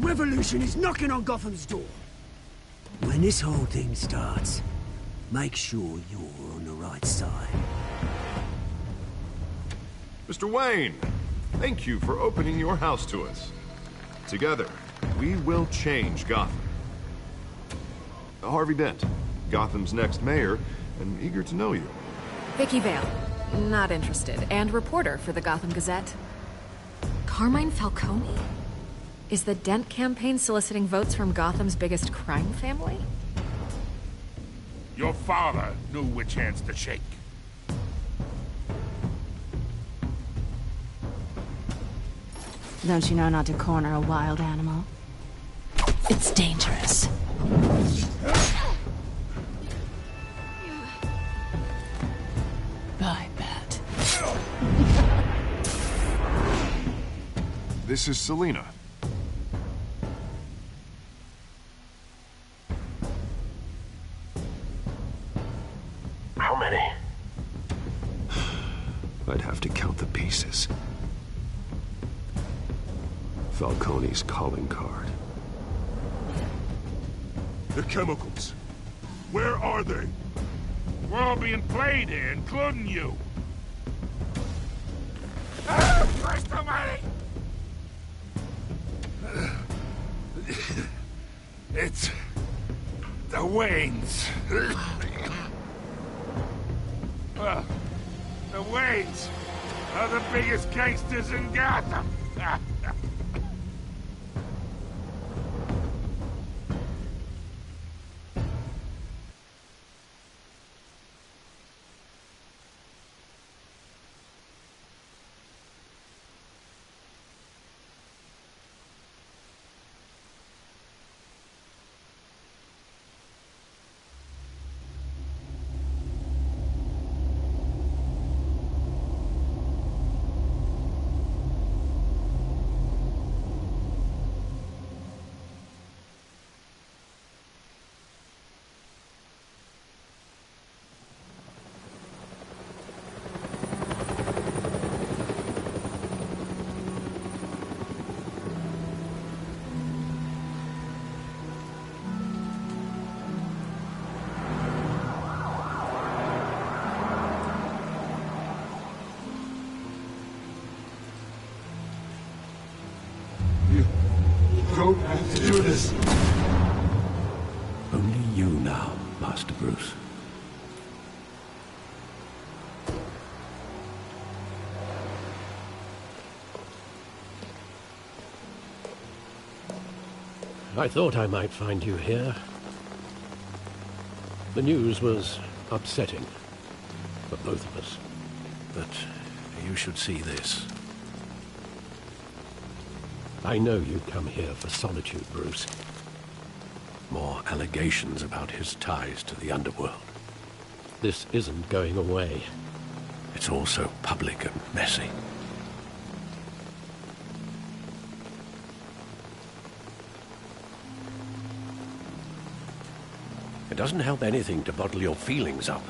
revolution is knocking on Gotham's door. When this whole thing starts, make sure you're on the right side. Mr. Wayne, thank you for opening your house to us. Together, we will change Gotham. Harvey Dent, Gotham's next mayor, and eager to know you. Vicky Vale, not interested, and reporter for the Gotham Gazette. Carmine Falcone? Is the Dent campaign soliciting votes from Gotham's biggest crime family? Your father knew which hands to shake. Don't you know not to corner a wild animal? It's dangerous. I bet. This is Selina. How many? I'd have to count the pieces. Falcone's calling card. The chemicals. Where are they? We're all being played here, including you. Ah, Christ almighty! It's... the Waynes. Well, the Waynes are the biggest gangsters in Gotham. Don't have to do this. Only you now, Master Bruce. I thought I might find you here. The news was upsetting for both of us. But you should see this. I know you come here for solitude, Bruce. More allegations about his ties to the underworld. This isn't going away. It's all so public and messy. It doesn't help anything to bottle your feelings up.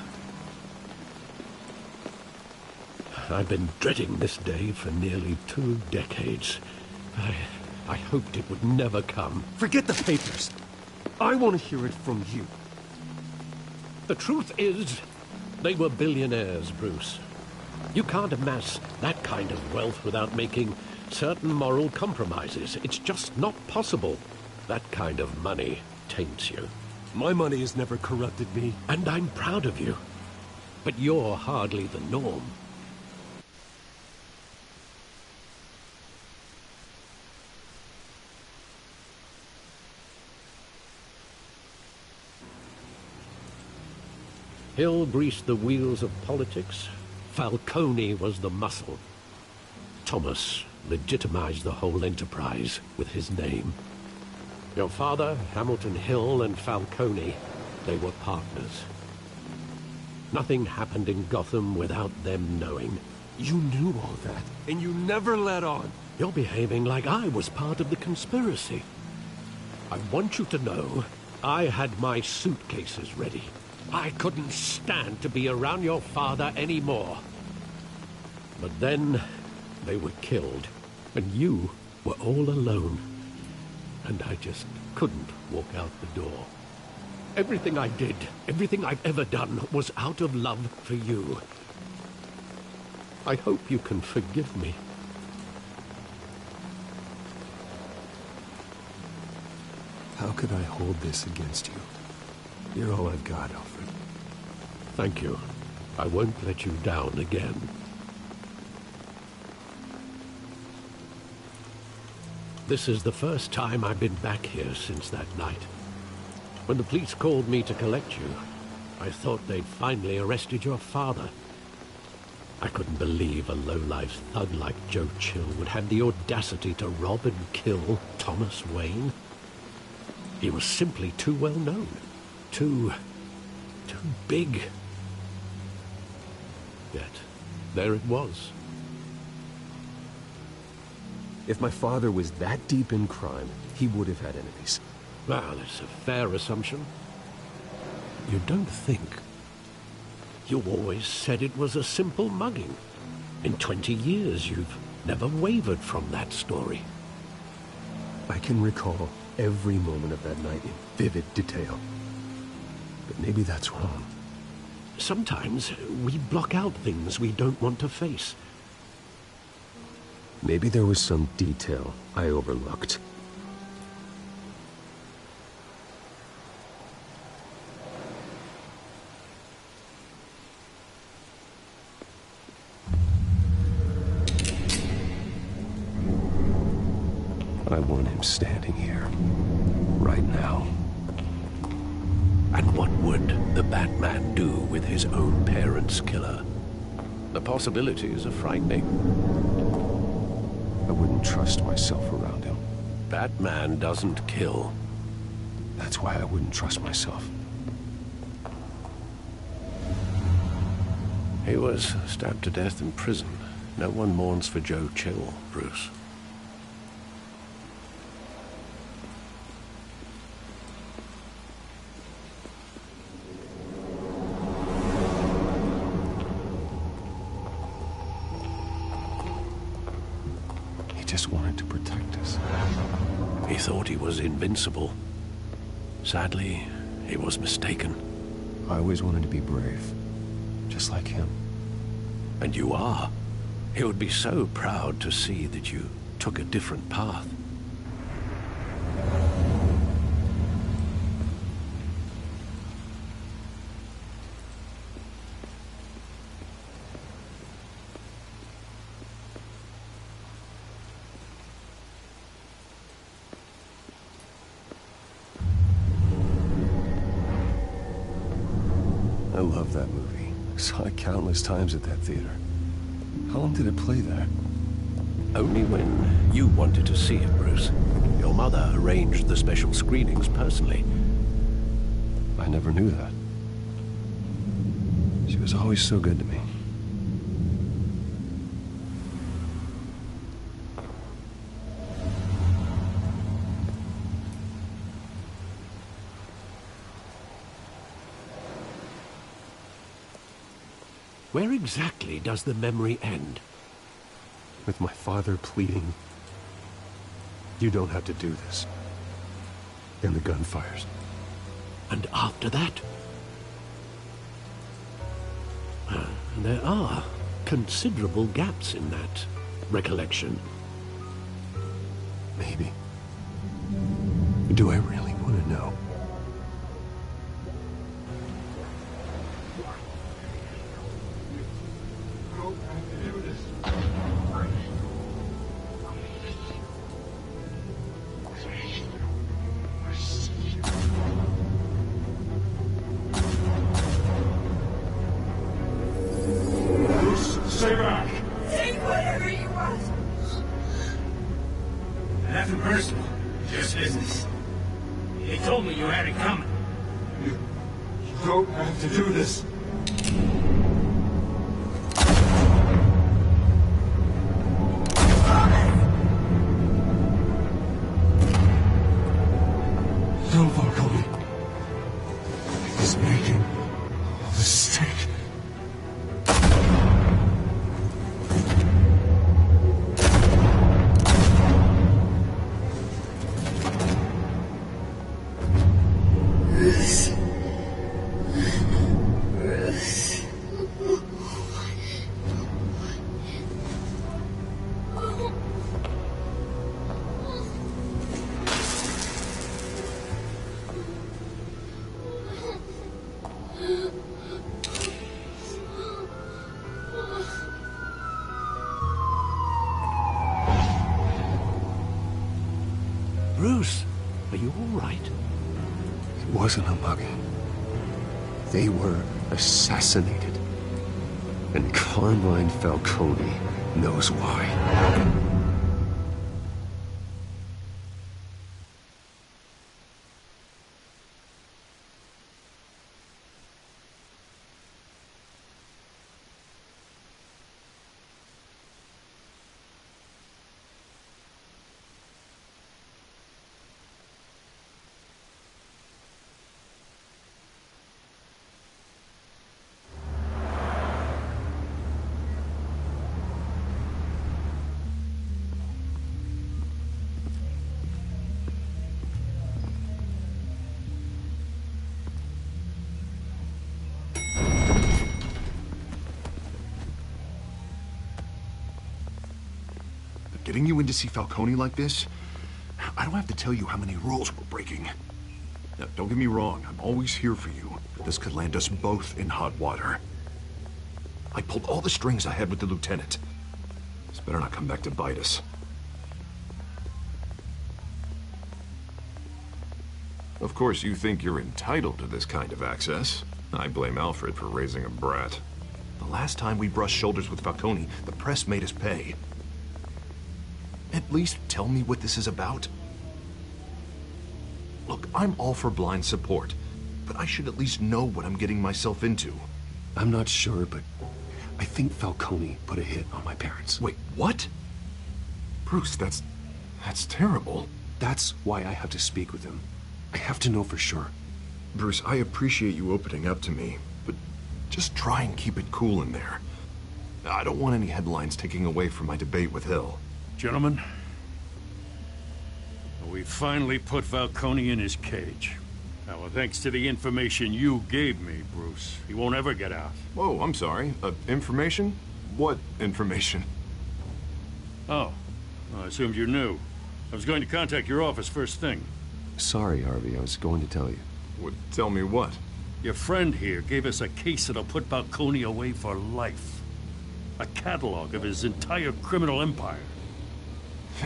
I've been dreading this day for nearly 2 decades. I hoped it would never come. Forget the papers. I want to hear it from you. The truth is, they were billionaires, Bruce. You can't amass that kind of wealth without making certain moral compromises. It's just not possible. That kind of money taints you. My money has never corrupted me. And I'm proud of you. But you're hardly the norm. Hill greased the wheels of politics. Falcone was the muscle. Thomas legitimized the whole enterprise with his name. Your father, Hamilton Hill, and Falcone, they were partners. Nothing happened in Gotham without them knowing. You knew all that, and you never let on. You're behaving like I was part of the conspiracy. I want you to know I had my suitcases ready. I couldn't stand to be around your father anymore. But then they were killed, and you were all alone. and I just couldn't walk out the door. Everything I did, everything I've ever done, was out of love for you. I hope you can forgive me. How could I hold this against you? You're all I've got, Alfred. Thank you. I won't let you down again. This is the first time I've been back here since that night. When the police called me to collect you, I thought they'd finally arrested your father. I couldn't believe a low-life thug like Joe Chill would have the audacity to rob and kill Thomas Wayne. He was simply too well known. Too big. Yet, there it was. If my father was that deep in crime, he would have had enemies. Well, it's a fair assumption. You don't think. You always said it was a simple mugging. In 20 years, you've never wavered from that story. I can recall every moment of that night in vivid detail. But maybe that's wrong. Sometimes we block out things we don't want to face. Maybe there was some detail I overlooked. I want him standing here, right now. And what would the Batman do with his own parents' killer? The possibilities are frightening. I wouldn't trust myself around him. Batman doesn't kill. That's why I wouldn't trust myself. He was stabbed to death in prison. No one mourns for Joe Chill, Bruce. Just wanted to protect us. He thought he was invincible. Sadly, he was mistaken. I always wanted to be brave, just like him. And you are. He would be so proud to see that you took a different path. I love that movie. Saw it countless times at that theater. How long did it play there? Only when you wanted to see it, Bruce. Your mother arranged the special screenings personally. I never knew that. She was always so good to me. Where exactly does the memory end? With my father pleading, "You don't have to do this." And the gun fires. And after that? There are considerable gaps in that recollection. Maybe. Do I really want to know? Stay back! Take whatever you want. Nothing personal, just business. They told me you had it coming. You don't have to do this. Don't follow me. He's making a mistake. Bruce, are you all right? It wasn't a mugging. They were assassinated. And Carmine Falcone knows why. Getting you in to see Falcone like this? I don't have to tell you how many rules we're breaking. Now, don't get me wrong, I'm always here for you, but this could land us both in hot water. I pulled all the strings I had with the lieutenant. This better not come back to bite us. Of course, you think you're entitled to this kind of access. I blame Alfred for raising a brat. The last time we brushed shoulders with Falcone, the press made us pay. At least tell me what this is about. Look, I'm all for blind support, but I should at least know what I'm getting myself into. I'm not sure, but I think Falcone put a hit on my parents. Wait, what? Bruce, that's terrible. That's why I have to speak with him. I have to know for sure. Bruce, I appreciate you opening up to me, but just try and keep it cool in there. I don't want any headlines taking away from my debate with Hill. Gentlemen, we finally put Falcone in his cage. Now, thanks to the information you gave me, Bruce, he won't ever get out. Whoa, I'm sorry. Information? What information? Oh, well, I assumed you knew. I was going to contact your office first thing. Sorry, Harvey, I was going to tell you. Would tell me what? Your friend here gave us a case that'll put Falcone away for life. A catalog of his entire criminal empire.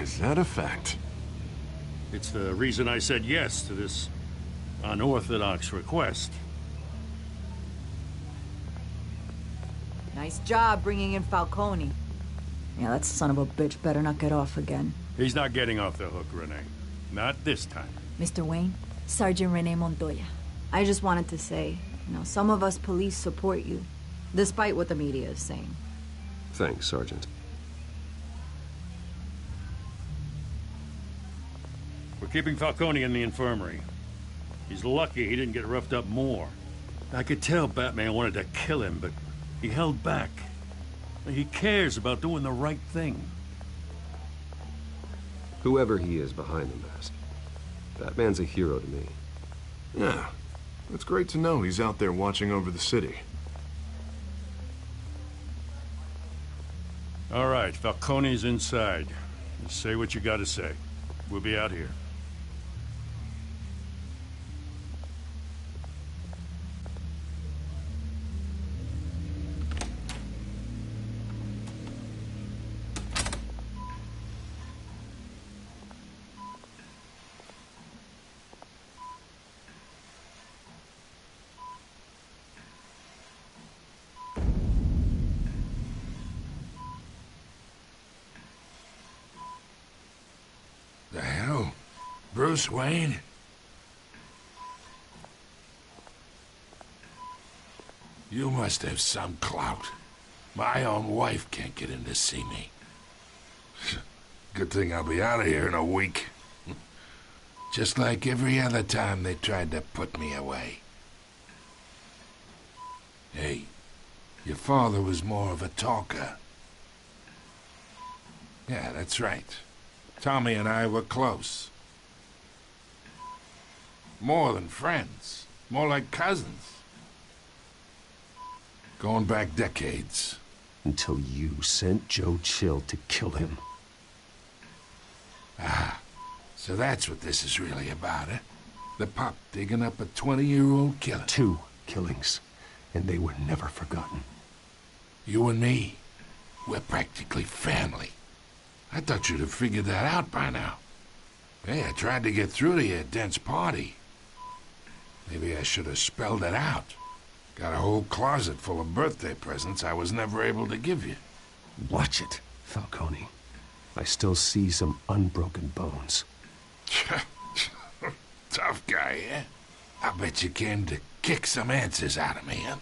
Is that a fact? It's the reason I said yes to this unorthodox request. Nice job bringing in Falcone. Yeah, that son of a bitch better not get off again. He's not getting off the hook, Renee. Not this time. Mr. Wayne, Sergeant Renee Montoya. I just wanted to say, some of us police support you, despite what the media is saying. Thanks, Sergeant. We're keeping Falcone in the infirmary. He's lucky he didn't get roughed up more. I could tell Batman wanted to kill him, but he held back. He cares about doing the right thing. Whoever he is behind the mask, Batman's a hero to me. Yeah, it's great to know he's out there watching over the city. All right, Falcone's inside. Just say what you gotta say. We'll be out here. The hell? Bruce Wayne? You must have some clout. My own wife can't get in to see me. Good thing I'll be out of here in a week. Just like every other time they tried to put me away. Hey, your father was more of a talker. Yeah, that's right. Tommy and I were close. More than friends. More like cousins. Going back decades. Until you sent Joe Chill to kill him. Ah, so that's what this is really about, eh? The pup digging up a 20-year-old killer. 2 killings, and they were never forgotten. You and me, we're practically family. I thought you'd have figured that out by now. Hey, I tried to get through to your dense party. Maybe I should have spelled it out. Got a whole closet full of birthday presents I was never able to give you. Watch it, Falcone. I still see some unbroken bones. Tough guy, eh? I bet you came to kick some answers out of me, huh?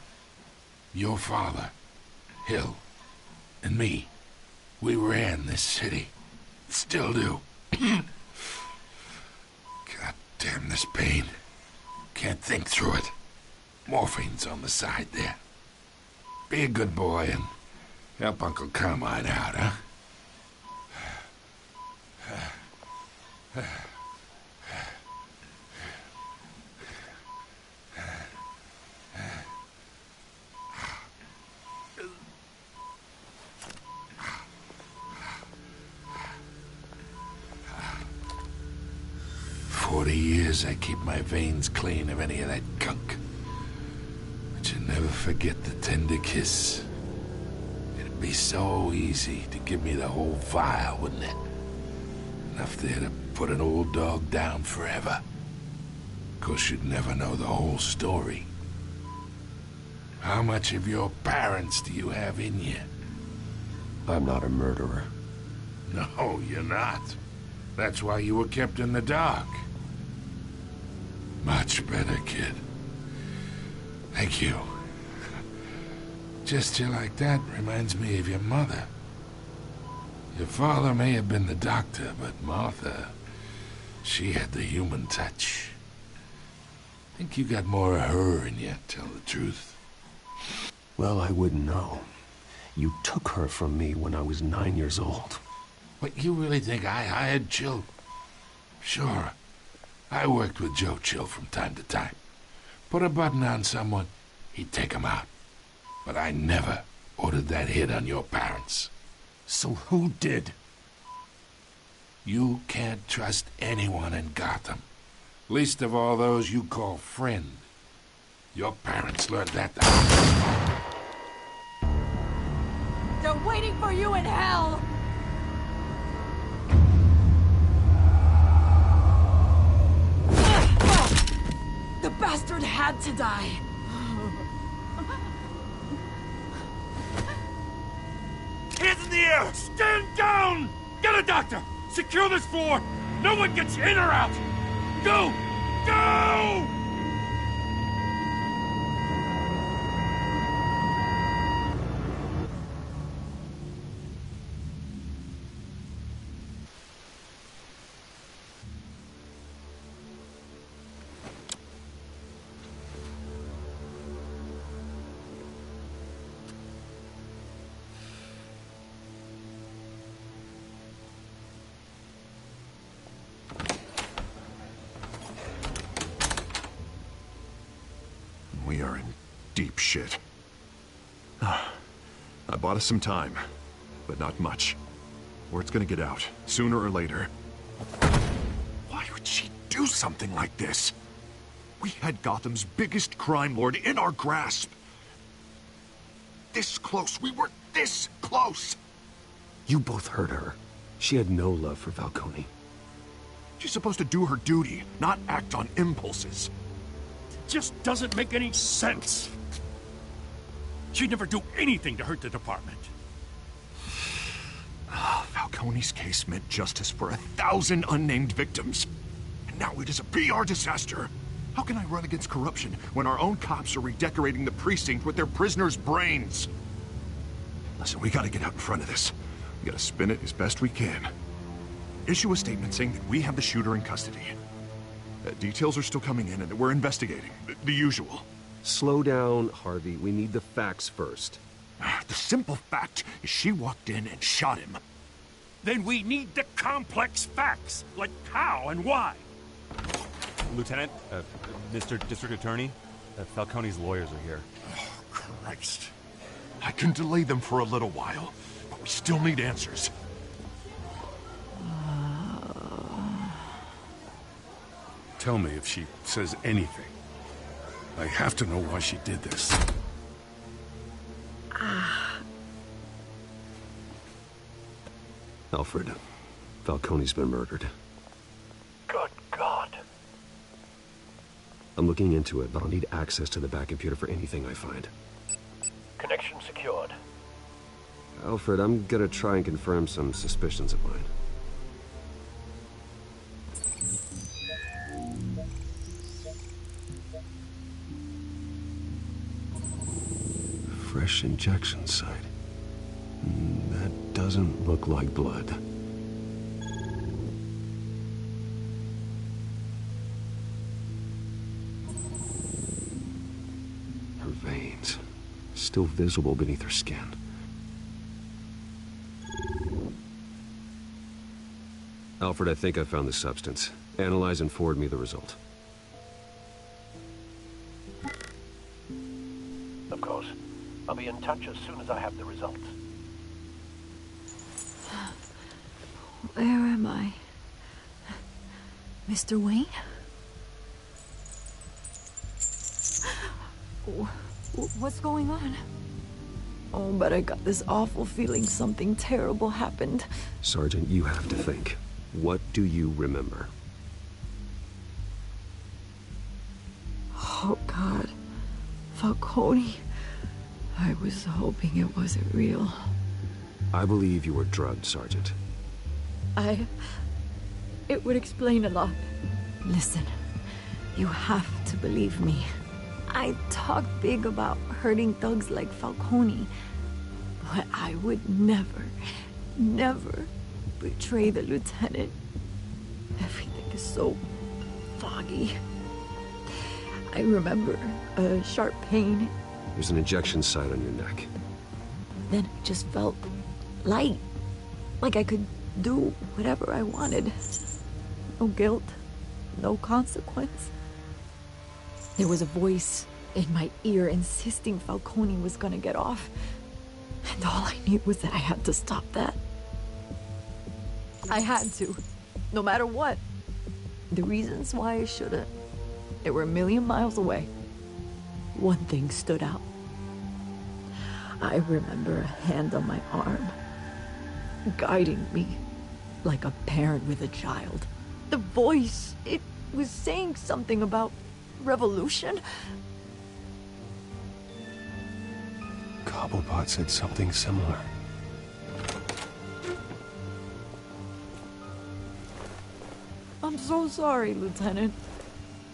Your father, Hill, and me, we ran this city. Still do. God damn this pain. Can't think through it. Morphine's on the side there. Be a good boy and help Uncle Carmine out, huh? 40 years I keep my veins clean of any of that gunk. But you never forget the tender kiss. It'd be so easy to give me the whole vial, wouldn't it? Enough there to put an old dog down forever. Of course, you'd never know the whole story. How much of your parents do you have in you? I'm not a murderer. No, you're not. That's why you were kept in the dark. Much better, kid. Thank you. Gesture like that reminds me of your mother. Your father may have been the doctor, but Martha, she had the human touch. Think you got more of her in you, tell the truth. Well, I wouldn't know. You took her from me when I was 9 years old. But you really think I hired Chill? Sure. I worked with Joe Chill from time to time. Put a button on someone, he'd take him out. But I never ordered that hit on your parents. So who did? You can't trust anyone in Gotham. Least of all those you call friend. Your parents learned that. They're waiting for you in hell! The bastard had to die. Hands in the air! Stand down! Get a doctor! Secure this floor! No one gets in or out! Go! Go! We are in deep shit. I bought us some time, but not much. Word's gonna get out, sooner or later. Why would she do something like this? We had Gotham's biggest crime lord in our grasp. This close, we were this close! You both hurt her. She had no love for Falcone. She's supposed to do her duty, not act on impulses. Just doesn't make any sense. She'd never do anything to hurt the department. Falcone's case meant justice for 1,000 unnamed victims. And now it is a PR disaster. How can I run against corruption when our own cops are redecorating the precinct with their prisoners' brains? Listen, we gotta get out in front of this. We gotta spin it as best we can. Issue a statement saying that we have the shooter in custody. Details are still coming in and that we're investigating. The usual. Slow down, Harvey. We need the facts first. The simple fact is she walked in and shot him. Then we need the complex facts, like how and why. Lieutenant, Mr. District Attorney, Falcone's lawyers are here. Oh, Christ. I can delay them for a little while, but we still need answers. Tell me if she says anything. I have to know why she did this. Alfred, Falcone's been murdered. I'm looking into it, but I'll need access to the back computer for anything I find. Connection secured. Alfred, I'm gonna try and confirm some suspicions of mine. Fresh injection site. That doesn't look like blood. Her veins, still visible beneath her skin. Alfred, I think I found the substance. Analyze and forward me the result. Of course. I'll be in touch as soon as I have the results. Where am I? Mr. Wayne? What's going on? Oh, but I got this awful feeling something terrible happened. Sergeant, you have to think. What do you remember? Oh, God. Falcone. I was hoping it wasn't real. I believe you were drugged, Sergeant. It would explain a lot. Listen, you have to believe me. I talk big about hurting thugs like Falcone, but I would never, never betray the lieutenant. Everything is so foggy. I remember a sharp pain. There's an injection site on your neck. Then I just felt light, like I could do whatever I wanted. No guilt, no consequence. There was a voice in my ear insisting Falcone was gonna get off. And all I knew was that I had to stop that. I had to, no matter what. The reasons why I shouldn't, they were a million miles away. One thing stood out. I remember a hand on my arm, guiding me like a parent with a child. The voice, it was saying something about revolution. Cobblepot said something similar. I'm so sorry, Lieutenant.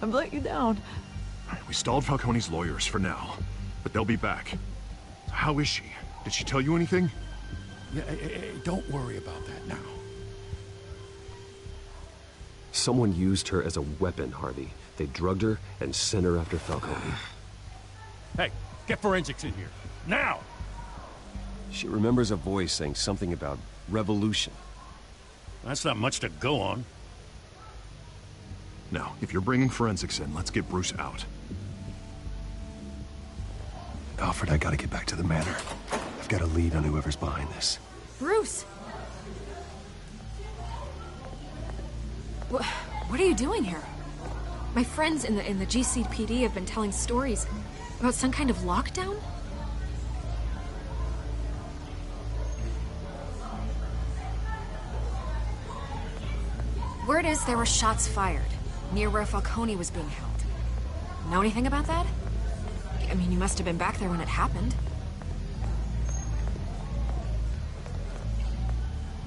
I've let you down. We stalled Falcone's lawyers for now, but they'll be back. How is she? Did she tell you anything? Yeah, don't worry about that now. Someone used her as a weapon, Harvey. They drugged her and sent her after Falcone. Hey, get forensics in here. Now! She remembers a voice saying something about revolution. That's not much to go on. Now, if you're bringing forensics in, let's get Bruce out. Alfred, I gotta get back to the manor. I've got a lead on whoever's behind this. Bruce! What are you doing here? My friends in the GCPD have been telling stories about some kind of lockdown? Word is there were shots fired near where Falcone was being held. Know anything about that? I mean, you must have been back there when it happened.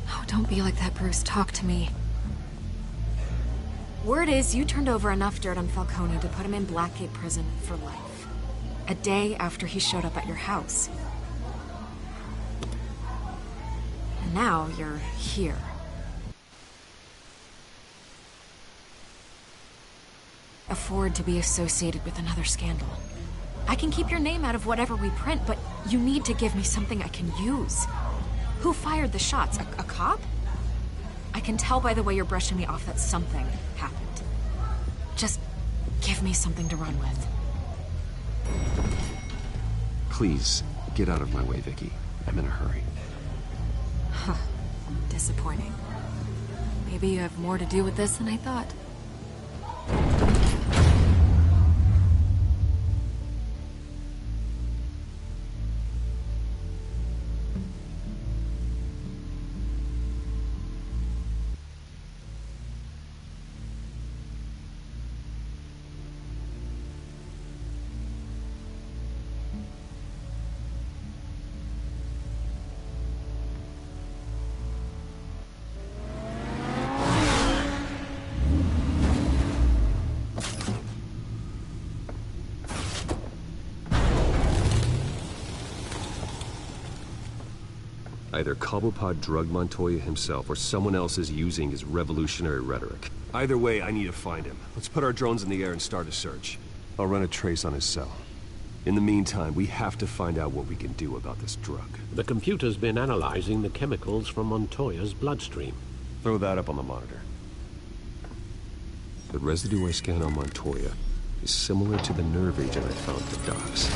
Oh, don't be like that, Bruce. Talk to me. Word is you turned over enough dirt on Falcone to put him in Blackgate Prison for life. A day after he showed up at your house. And now you're here. Afford to be associated with another scandal. I can keep your name out of whatever we print, but you need to give me something I can use. Who fired the shots? A cop? I can tell by the way you're brushing me off that something happened. Just give me something to run with. Please, get out of my way, Vicky. I'm in a hurry. Huh. Disappointing. Maybe you have more to do with this than I thought. Either Cobblepot drugged Montoya himself, or someone else is using his revolutionary rhetoric. Either way, I need to find him. Let's put our drones in the air and start a search. I'll run a trace on his cell. In the meantime, we have to find out what we can do about this drug. The computer's been analyzing the chemicals from Montoya's bloodstream. Throw that up on the monitor. The residue I scanned on Montoya is similar to the nerve agent I found at the docks.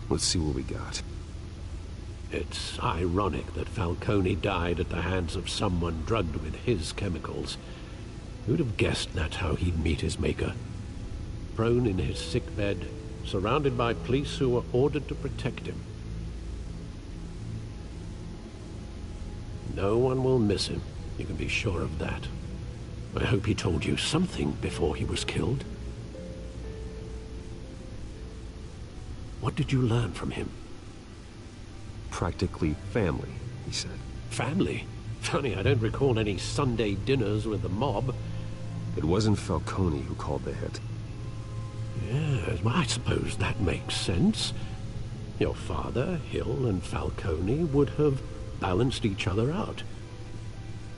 Let's see what we got. It's ironic that Falcone died at the hands of someone drugged with his chemicals. Who'd have guessed that's how he'd meet his maker? Prone in his sickbed, surrounded by police who were ordered to protect him. No one will miss him, you can be sure of that. I hope he told you something before he was killed. What did you learn from him? Practically family, he said. Family? Funny, I don't recall any Sunday dinners with the mob. It wasn't Falcone who called the hit. Yes, well, I suppose that makes sense. Your father, Hill, and Falcone would have balanced each other out.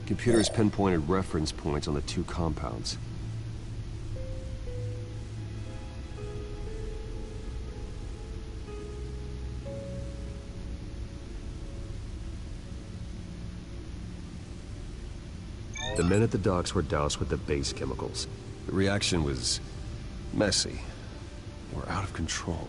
Computers pinpointed reference points on the two compounds. The men at the docks were doused with the base chemicals. The reaction was messy. Or out of control.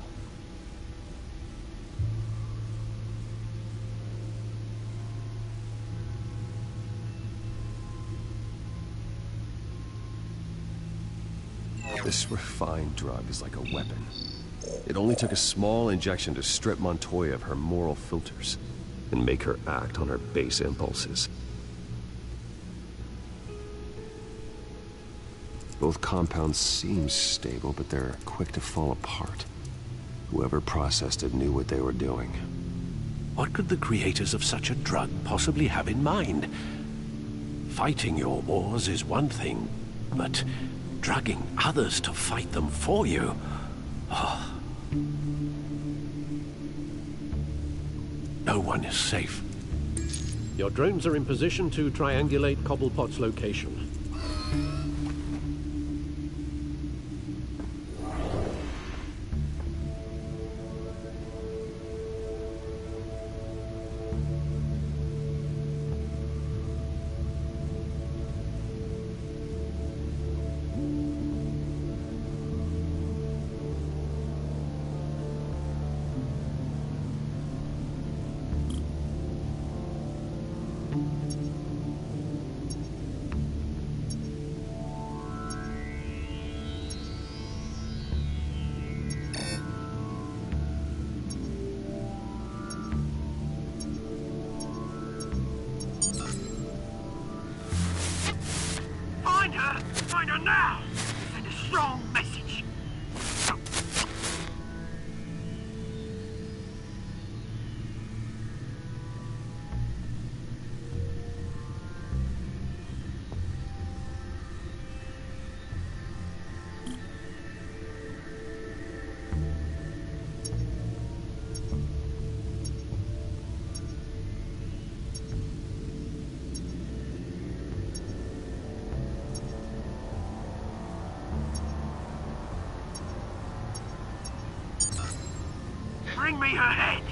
This refined drug is like a weapon. It only took a small injection to strip Montoya of her moral filters and make her act on her base impulses. Both compounds seem stable, but they're quick to fall apart. Whoever processed it knew what they were doing. What could the creators of such a drug possibly have in mind? Fighting your wars is one thing, but drugging others to fight them for you? Oh. No one is safe. Your drones are in position to triangulate Cobblepot's location. Find her now! Send a strong message! Bring me her head!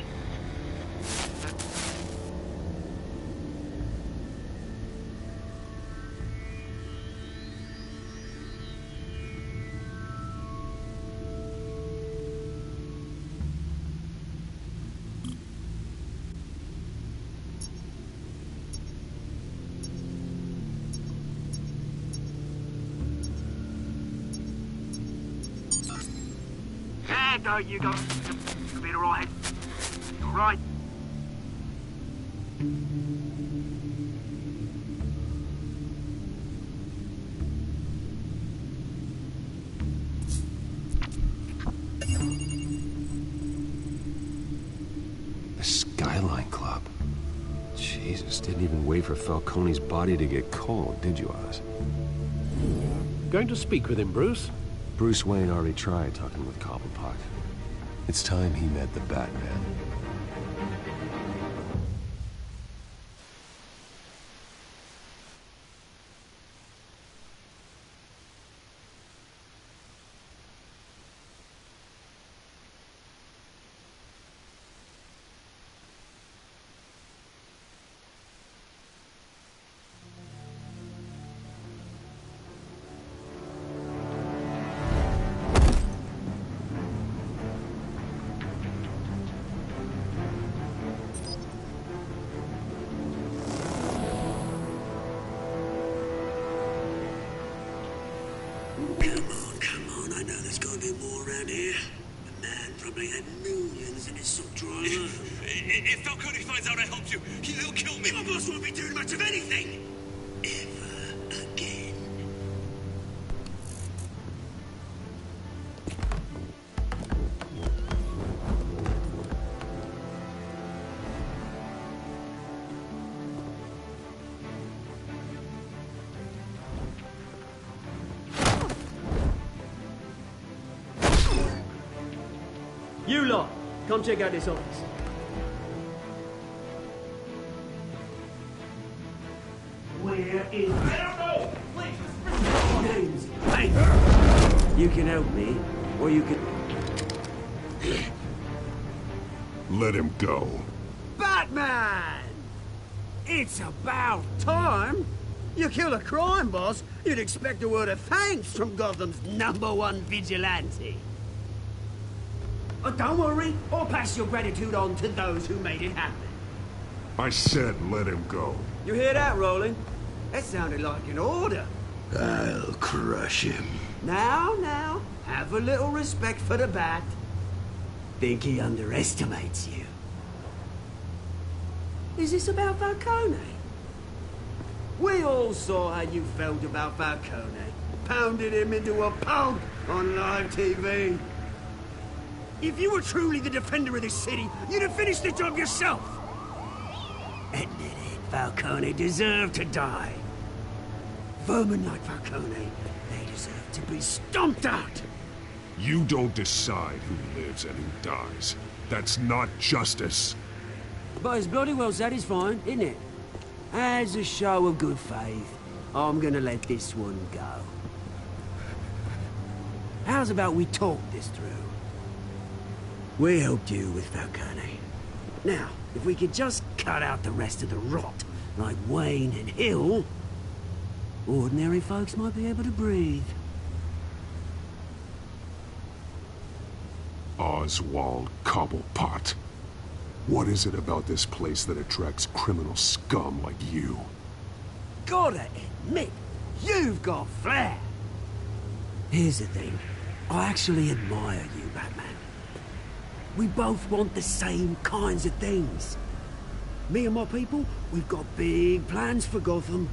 There go, you go. You'll be alright. All right. The Skyline Club. Jesus, didn't even wait for Falcone's body to get cold, did you, Oz? Going to speak with him, Bruce? Bruce Wayne already tried talking with Cobblepot. It's time he met the Batman. know around here? The man probably had millions in his subdrawer. If Falcone finds out I helped you, he'll kill me. Your boss won't be doing much of anything. Ever again. You lot, come check out this office. Where is... I don't know! Please, hey! You can help me, or you can... Let him go. Batman! It's about time! You kill a crime boss, you'd expect a word of thanks from Gotham's #1 vigilante. Oh, don't worry, I'll pass your gratitude on to those who made it happen. I said let him go. You hear that, Roland? That sounded like an order. I'll crush him. Now, have a little respect for the Bat. Think he underestimates you. Is this about Falcone? We all saw how you felt about Falcone. Pounded him into a pulp on live TV. If you were truly the defender of this city, you'd have finished the job yourself. Admit it, Falcone deserved to die. Vermin like Falcone, they deserve to be stomped out. You don't decide who lives and who dies. That's not justice. But it's bloody well satisfying, isn't it? As a show of good faith, I'm gonna let this one go. How's about we talk this through? We helped you with Falcone. Now, if we could just cut out the rest of the rot, like Wayne and Hill, ordinary folks might be able to breathe. Oswald Cobblepot. What is it about this place that attracts criminal scum like you? Gotta admit, you've got flair. Here's the thing. I actually admire you, Batman. We both want the same kinds of things. Me and my people, we've got big plans for Gotham.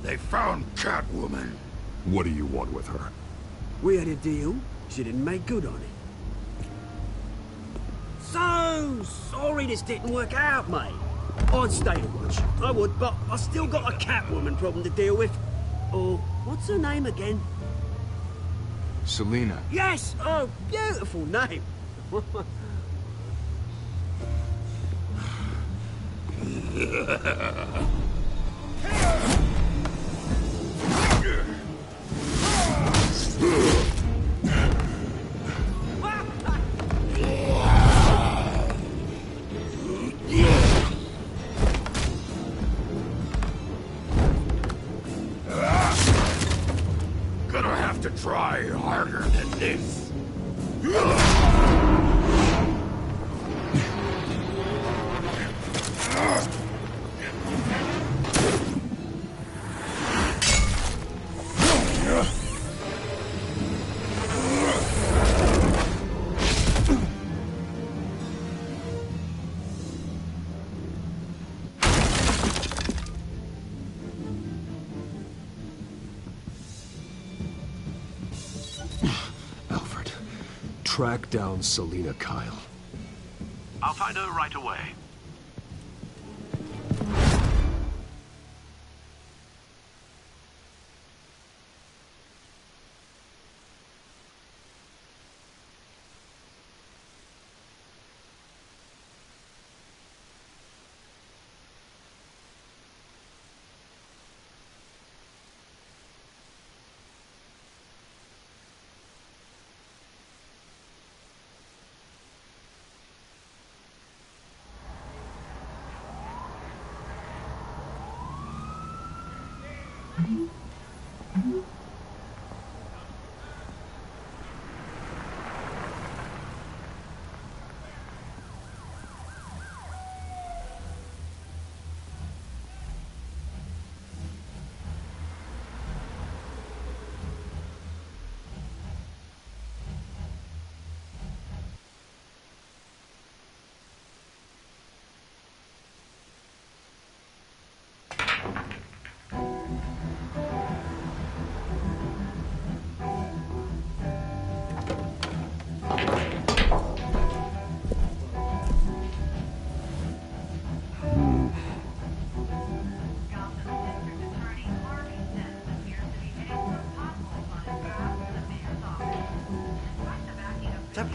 They found Catwoman. What do you want with her? We had a deal. She didn't make good on it. So sorry this didn't work out, mate. I'd stay to watch. I would, but I still got a Catwoman problem to deal with. Oh, what's her name again? Selina. Yes! Oh, beautiful name. Gonna have to try harder than this. Track down Selina Kyle. I'll find her right away.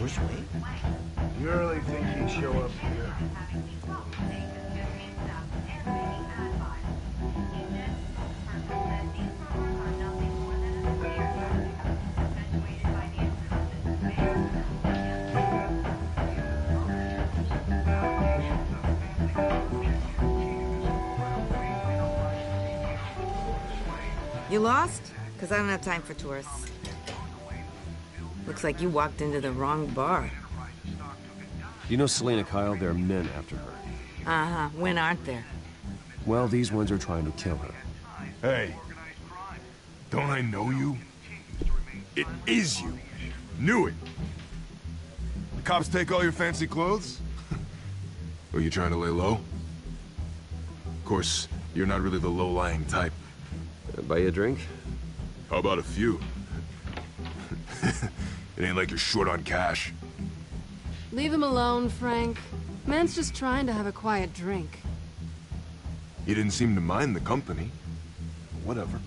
Bruce Wayne? You really think he'd show up here? You lost? Because I don't have time for tourists. Looks like you walked into the wrong bar. You know Selena Kyle? There are men after her. Uh-huh. When aren't there? Well, these ones are trying to kill her. Hey, don't I know you? It is you. Knew it. The cops take all your fancy clothes? Are you trying to lay low? Of course, you're not really the low-lying type. Buy you a drink? How about a few? It ain't like you're short on cash. Leave him alone, Frank. Man's just trying to have a quiet drink. You didn't seem to mind the company. Whatever.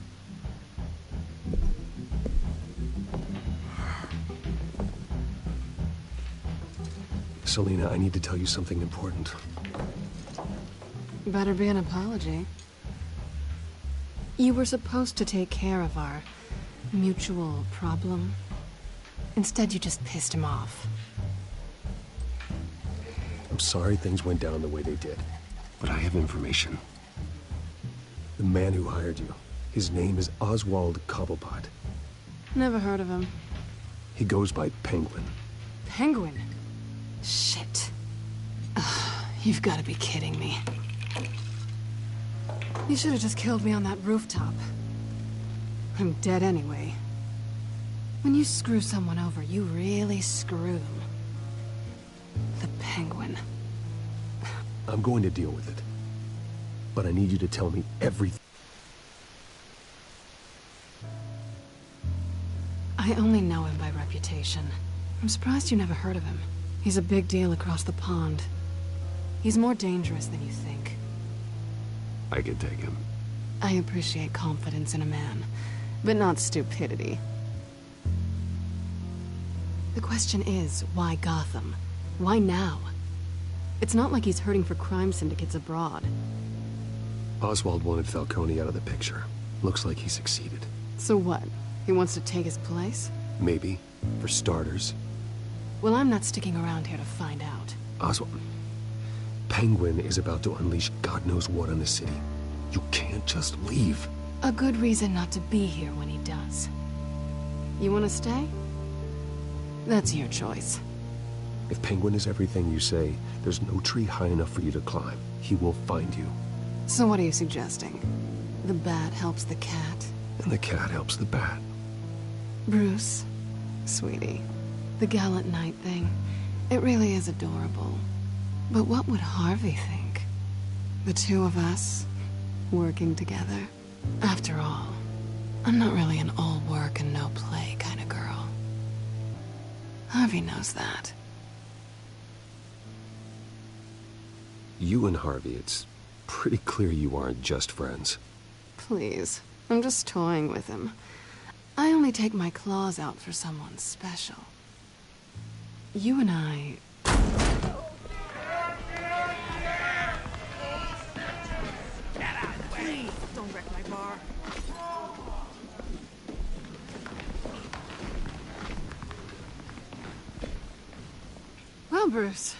Selena, I need to tell you something important. Better be an apology. You were supposed to take care of our mutual problem. Instead, you just pissed him off. I'm sorry things went down the way they did, but I have information. The man who hired you, his name is Oswald Cobblepot. Never heard of him. He goes by Penguin. Penguin? Shit. Ugh, you've got to be kidding me. You should have just killed me on that rooftop. I'm dead anyway. When you screw someone over, you really screw them. The Penguin. I'm going to deal with it. But I need you to tell me everything. I only know him by reputation. I'm surprised you never heard of him. He's a big deal across the pond. He's more dangerous than you think. I can take him. I appreciate confidence in a man, but not stupidity. The question is, why Gotham? Why now? It's not like he's hurting for crime syndicates abroad. Oswald wanted Falcone out of the picture. Looks like he succeeded. So what? He wants to take his place? Maybe. For starters. Well, I'm not sticking around here to find out. Oswald. Penguin is about to unleash God knows what on the city. You can't just leave. A good reason not to be here when he does. You want to stay? That's your choice. If Penguin is everything you say, there's no tree high enough for you to climb. He will find you. So what are you suggesting? The bat helps the cat? And the cat helps the bat. Bruce, sweetie, the gallant knight thing, it really is adorable. But what would Harvey think? The two of us, working together? After all, I'm not really an all work and no play kind of girl. Harvey knows that. You and Harvey, it's pretty clear you aren't just friends. Please, I'm just toying with him. I only take my claws out for someone special. You and I... Please, don't wreck my bar. Well, Bruce,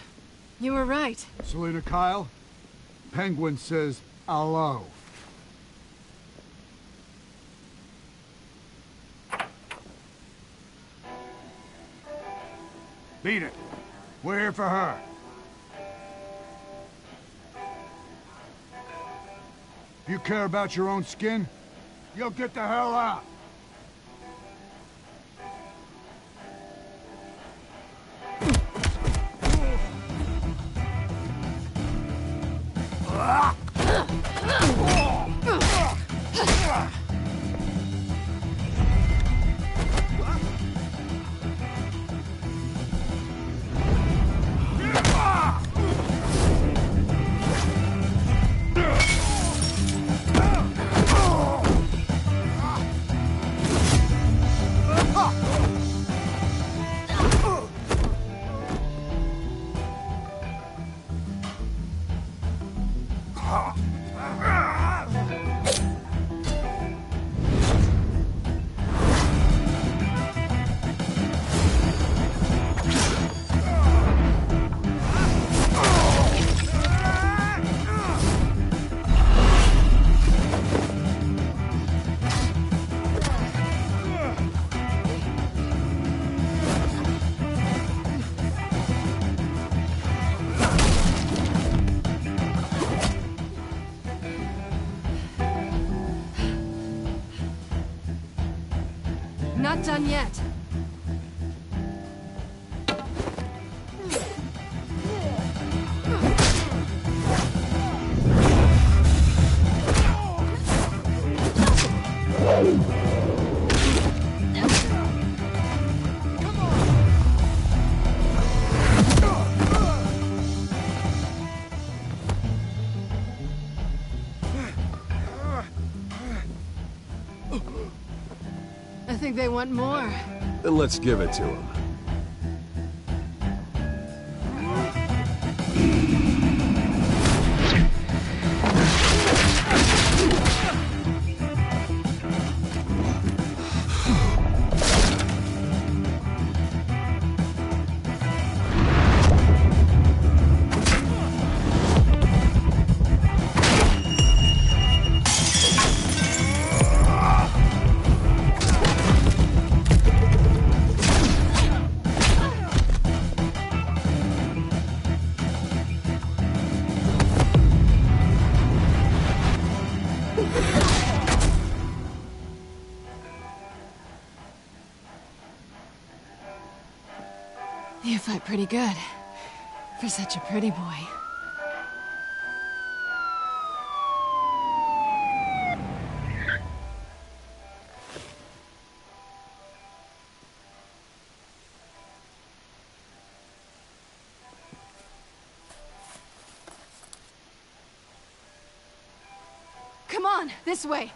you were right. Selena Kyle, Penguin says hello. Beat it. We're here for her. If you care about your own skin, you'll get the hell out. Not done yet. I think they want more. Then let's give it to them. You fight pretty good. For such a pretty boy. Come on, this way.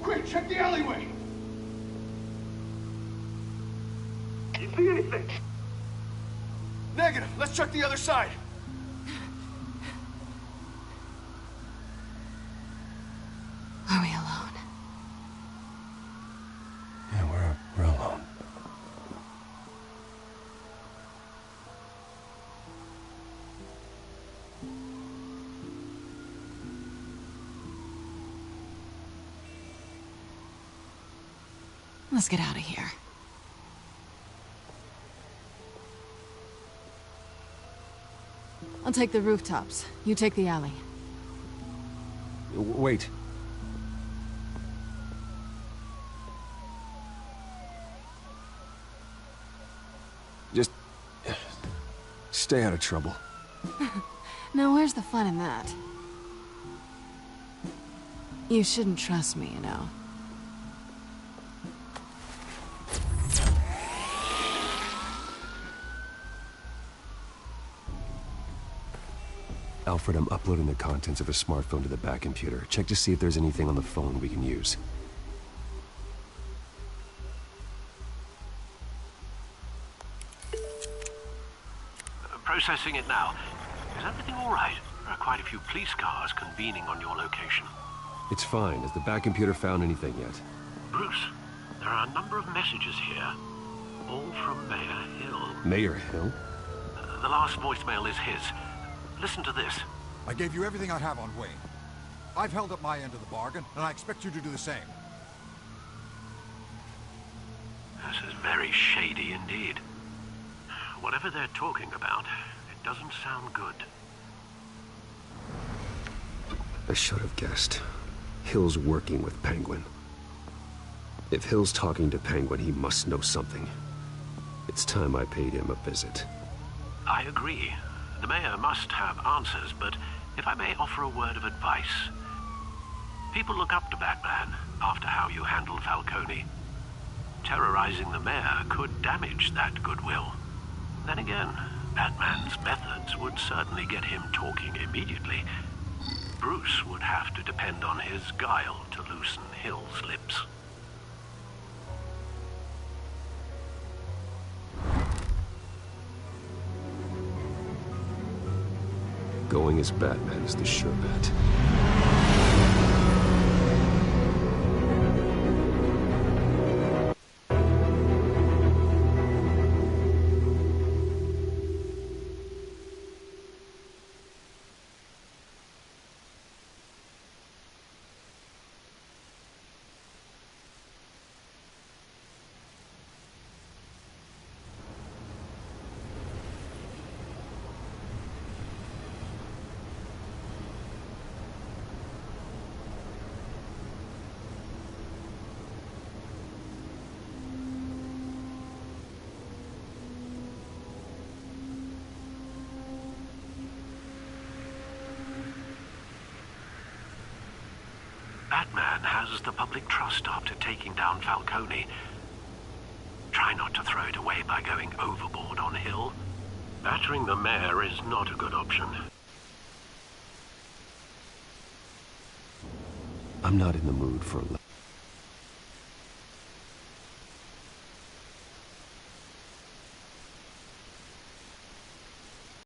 Quick, check the alleyway! You see anything? Negative. Let's check the other side. Are we alone? Yeah, we're alone. Let's get out of here. I'll take the rooftops. You take the alley. Wait. Just stay out of trouble. Now, where's the fun in that? You shouldn't trust me, you know. Alfred, I'm uploading the contents of a smartphone to the back computer. Check to see if there's anything on the phone we can use. Processing it now. Is everything all right? There are quite a few police cars convening on your location. It's fine. Has the back computer found anything yet? Bruce, there are a number of messages here. All from Mayor Hill. Mayor Hill? The last voicemail is his. Listen to this. I gave you everything I have on Wayne. I've held up my end of the bargain, and I expect you to do the same. This is very shady indeed. Whatever they're talking about, it doesn't sound good. I should have guessed. Hill's working with Penguin. If Hill's talking to Penguin, he must know something. It's time I paid him a visit. I agree. The mayor must have answers, but if I may offer a word of advice. People look up to Batman after how you handled Falcone. Terrorizing the mayor could damage that goodwill. Then again, Batman's methods would certainly get him talking immediately. Bruce would have to depend on his guile to loosen Hill's lips. Going as Batman is the sure bet. Batman has the public trust after taking down Falcone. Try not to throw it away by going overboard on Hill. Battering the mayor is not a good option. I'm not in the mood for a